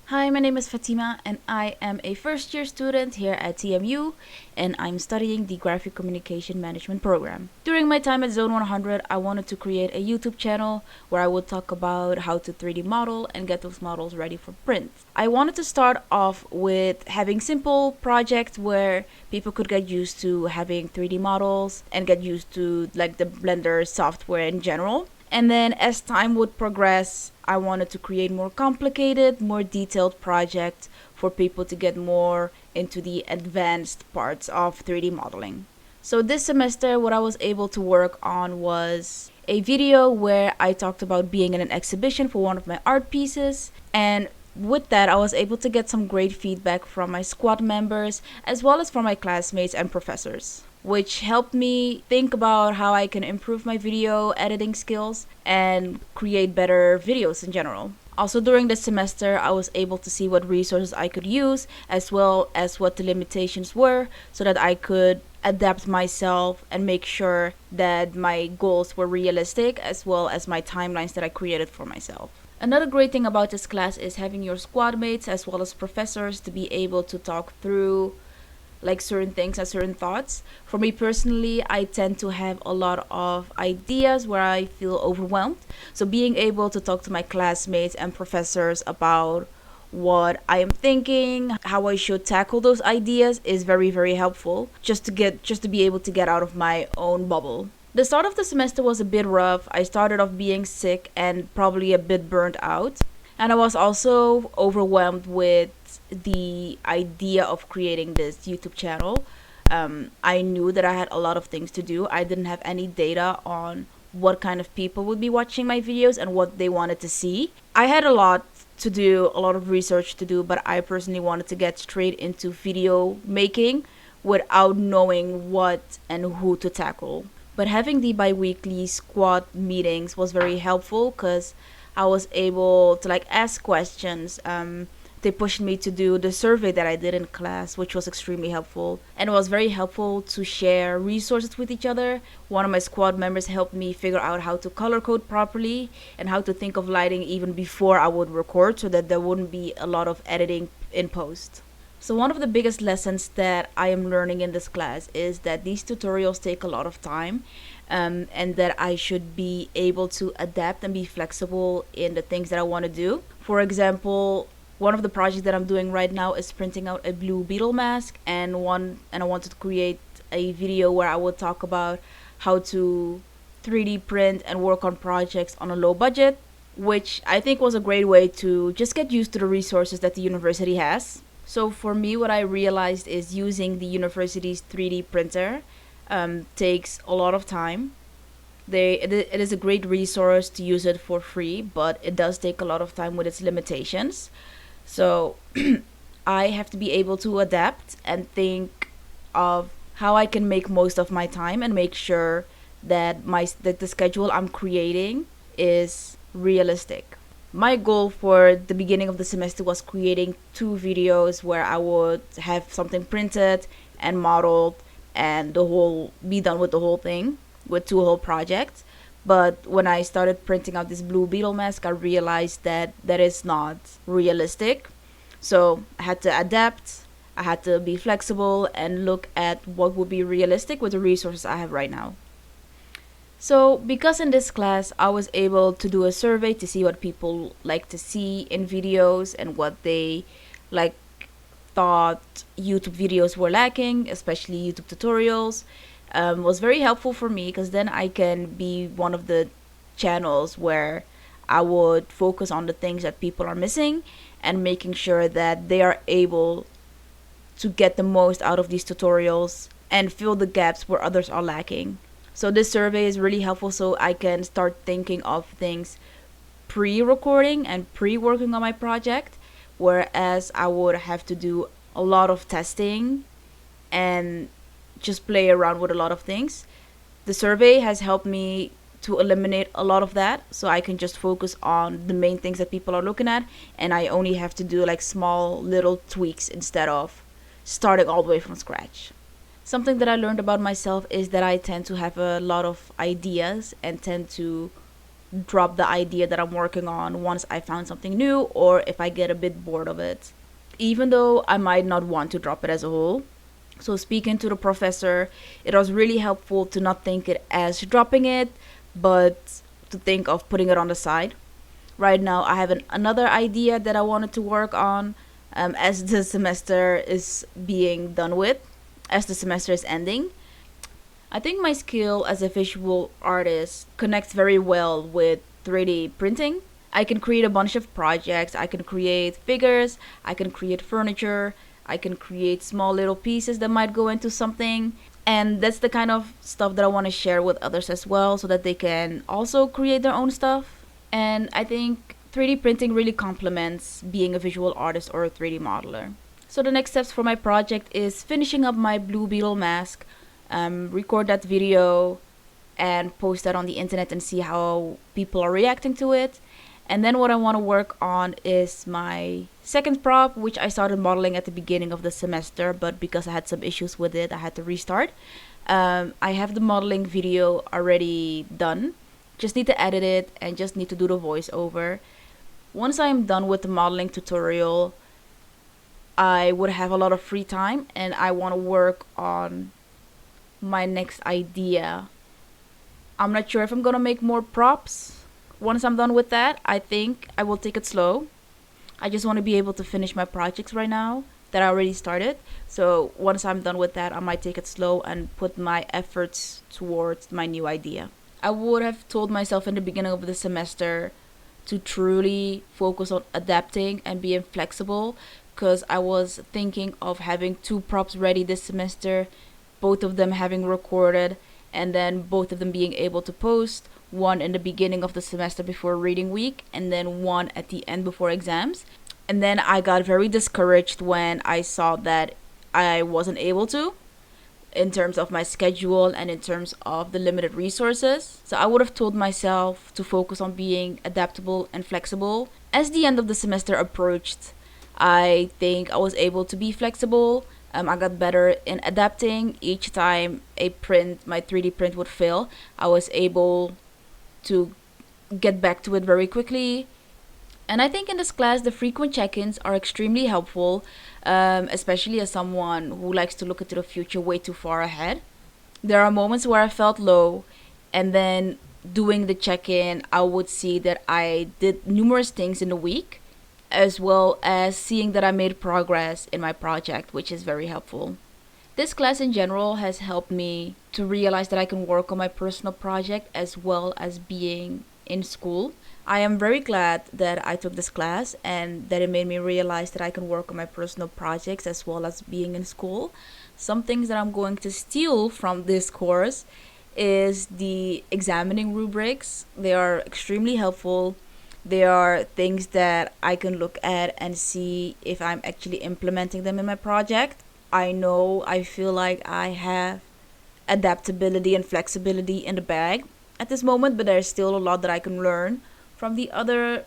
Hi, my name is Fatima, and I am a first year student here at TMU, and I'm studying the Graphic Communication Management program. During my time at Zone 100, I wanted to create a YouTube channel where I would talk about how to 3D model and get those models ready for print. I wanted to start off with having simple projects where people could get used to having 3D models and get used to like the Blender software in general. And then as time would progress, I wanted to create more complicated, more detailed projects for people to get more into the advanced parts of 3D modeling. So this semester, what I was able to work on was a video where I talked about being in an exhibition for one of my art pieces. And with that, I was able to get some great feedback from my squad members as well as from my classmates and professors, which helped me think about how I can improve my video editing skills and create better videos in general. Also, during this semester, I was able to see what resources I could use as well as what the limitations were so that I could adapt myself and make sure that my goals were realistic as well as my timelines that I created for myself. Another great thing about this class is having your squad mates as well as professors to be able to talk through like certain things and certain thoughts. For me personally, I tend to have a lot of ideas where I feel overwhelmed. So being able to talk to my classmates and professors about what I am thinking, how I should tackle those ideas is very helpful just to be able to get out of my own bubble. The start of the semester was a bit rough. I started off being sick and probably a bit burnt out. And I was also overwhelmed with the idea of creating this YouTube channel. I knew that I had a lot of things to do. I didn't have any data on what kind of people would be watching my videos and what they wanted to see. I had a lot to do, a lot of research to do, but I personally wanted to get straight into video making without knowing what and who to tackle. But having the bi-weekly squad meetings was very helpful because I was able to like ask questions. They pushed me to do the survey that I did in class, which was extremely helpful. And it was very helpful to share resources with each other. One of my squad members helped me figure out how to color code properly and how to think of lighting even before I would record so that there wouldn't be a lot of editing in post. So one of the biggest lessons that I am learning in this class is that these tutorials take a lot of time, and that I should be able to adapt and be flexible in the things that I want to do. For example, one of the projects that I'm doing right now is printing out a blue beetle mask, and I wanted to create a video where I would talk about how to 3D print and work on projects on a low budget, which I think was a great way to just get used to the resources that the university has. So for me, what I realized is using the university's 3D printer takes a lot of time. It is a great resource to use it for free, but it does take a lot of time with its limitations. So I have to be able to adapt and think of how I can make most of my time and make sure that the schedule I'm creating is realistic. My goal for the beginning of the semester was creating 2 videos where I would have something printed and modeled and the whole be done with the whole thing with 2 whole projects. But when I started printing out this blue beetle mask, I realized that that is not realistic. So I had to adapt, I had to be flexible and look at what would be realistic with the resources I have right now. So, because in this class I was able to do a survey to see what people like to see in videos and what they like thought YouTube videos were lacking, especially YouTube tutorials, was very helpful for me because then I can be one of the channels where I would focus on the things that people are missing and making sure that they are able to get the most out of these tutorials and fill the gaps where others are lacking. So this survey is really helpful so I can start thinking of things pre-recording and pre-working on my project, whereas I would have to do a lot of testing and just play around with a lot of things. The survey has helped me to eliminate a lot of that so I can just focus on the main things that people are looking at, and I only have to do like small little tweaks instead of starting all the way from scratch. Something that I learned about myself is that I tend to have a lot of ideas and tend to drop the idea that I'm working on once I found something new or if I get a bit bored of it, even though I might not want to drop it as a whole. So speaking to the professor, it was really helpful to not think it as dropping it, but to think of putting it on the side. Right now, I have another idea that I wanted to work on as the semester is being done with, as the semester is ending. I think my skill as a visual artist connects very well with 3D printing. I can create a bunch of projects. I can create figures, I can create furniture, I can create small little pieces that might go into something. And that's the kind of stuff that I want to share with others as well so that they can also create their own stuff. And I think 3D printing really complements being a visual artist or a 3D modeler. So the next steps for my project is finishing up my Blue Beetle mask, record that video, and post that on the internet and see how people are reacting to it. And then what I want to work on is my second prop, which I started modeling at the beginning of the semester, but because I had some issues with it, I had to restart. I have the modeling video already done. Just need to edit it and just need to do the voiceover. Once I'm done with the modeling tutorial, I would have a lot of free time and I want to work on my next idea. I'm not sure if I'm gonna make more props. Once I'm done with that, I think I will take it slow. I just want to be able to finish my projects right now that I already started. So once I'm done with that, I might take it slow and put my efforts towards my new idea. I would have told myself in the beginning of the semester to truly focus on adapting and being flexible, because I was thinking of having two props ready this semester, both of them having recorded, and then both of them being able to post, one in the beginning of the semester before reading week and then one at the end before exams. And then I got very discouraged when I saw that I wasn't able to, in terms of my schedule and in terms of the limited resources. So I would have told myself to focus on being adaptable and flexible. As the end of the semester approached, I think I was able to be flexible. I got better in adapting. Each time my 3D print would fail, I was able to get back to it very quickly. And I think in this class, the frequent check-ins are extremely helpful, especially as someone who likes to look into the future way too far ahead. There are moments where I felt low, and then doing the check-in, I would see that I did numerous things in the week, as well as seeing that I made progress in my project, which is very helpful. This class in general has helped me to realize that I can work on my personal project as well as being in school. I am very glad that I took this class and that it made me realize that I can work on my personal projects as well as being in school. Some things that I'm going to steal from this course is the examining rubrics. They are extremely helpful. They are things that I can look at and see if I'm actually implementing them in my project. I feel like I have adaptability and flexibility in the bag at this moment, but there's still a lot that I can learn from the other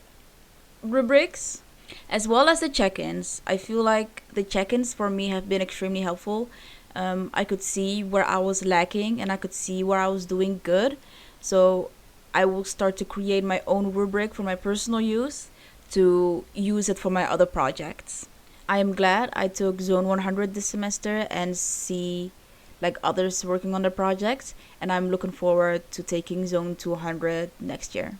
rubrics. As well as the check-ins, I feel like the check-ins for me have been extremely helpful. I could see where I was lacking and I could see where I was doing good. So I will start to create my own rubric for my personal use to use it for my other projects. I am glad I took Zone 100 this semester and see like others working on their projects, and I'm looking forward to taking Zone 200 next year.